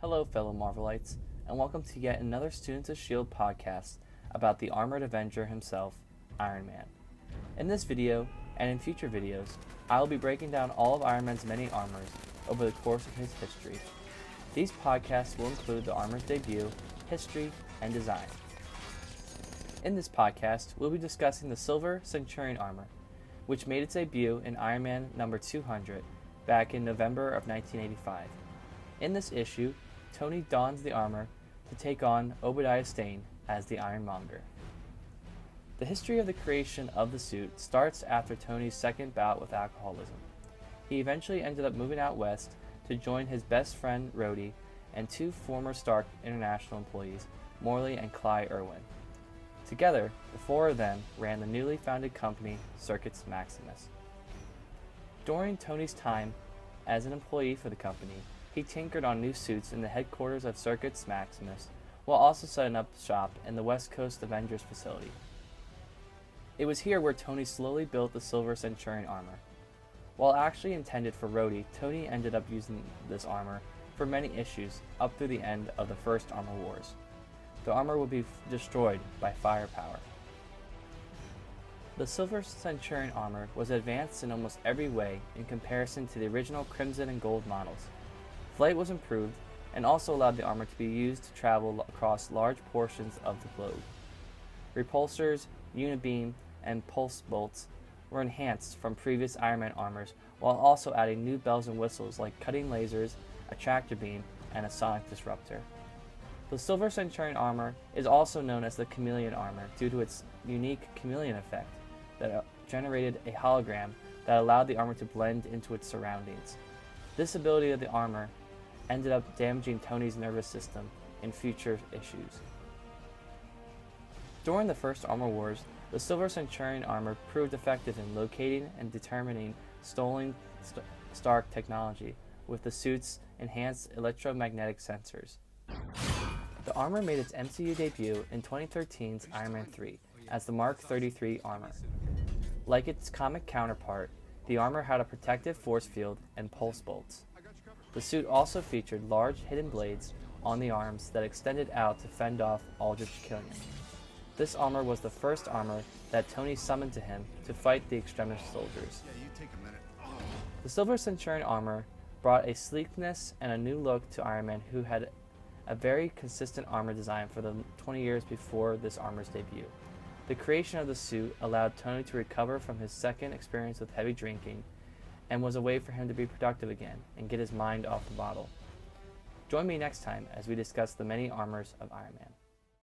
Hello, fellow Marvelites, and welcome to yet another Students of S.H.I.E.L.D. podcast about the armored Avenger himself, Iron Man. In this video, and in future videos, I will be breaking down all of Iron Man's many armors over the course of his history. These podcasts will include the armor's debut, history, and design. In this podcast, we'll be discussing the Silver Centurion armor, which made its debut in Iron Man number 200 back in November of 1985. In this issue, Tony dons the armor to take on Obadiah Stane as the Ironmonger. The history of the creation of the suit starts after Tony's second bout with alcoholism. He eventually ended up moving out west to join his best friend Rhodey and two former Stark International employees, Morley and Cly Irwin. Together, the four of them ran the newly founded company Circuits Maximus. During Tony's time as an employee for the company, he tinkered on new suits in the headquarters of Circuits Maximus, while also setting up shop in the West Coast Avengers facility. It was here where Tony slowly built the Silver Centurion armor. While actually intended for Rhodey, Tony ended up using this armor for many issues up through the end of the first Armor Wars. The armor would be destroyed by firepower. The Silver Centurion armor was advanced in almost every way in comparison to the original Crimson and Gold models. Flight was improved and also allowed the armor to be used to travel across large portions of the globe. Repulsors, unibeam, and pulse bolts were enhanced from previous Iron Man armors, while also adding new bells and whistles like cutting lasers, a tractor beam, and a sonic disruptor. The Silver Centurion armor is also known as the Chameleon armor due to its unique chameleon effect that generated a hologram that allowed the armor to blend into its surroundings. This ability of the armor ended up damaging Tony's nervous system in future issues. During the first Armor Wars, the Silver Centurion armor proved effective in locating and determining stolen Stark technology with the suit's enhanced electromagnetic sensors. The armor made its MCU debut in 2013's Iron Man 3 as the Mark 33 armor. Like its comic counterpart, the armor had a protective force field and pulse bolts. The suit also featured large hidden blades on the arms that extended out to fend off Aldrich Killian. This armor was the first armor that Tony summoned to him to fight the extremist soldiers. The Silver Centurion armor brought a sleekness and a new look to Iron Man, who had a very consistent armor design for the 20 years before this armor's debut. The creation of the suit allowed Tony to recover from his second experience with heavy drinking and was a way for him to be productive again and get his mind off the bottle. Join me next time as we discuss the many armors of Iron Man.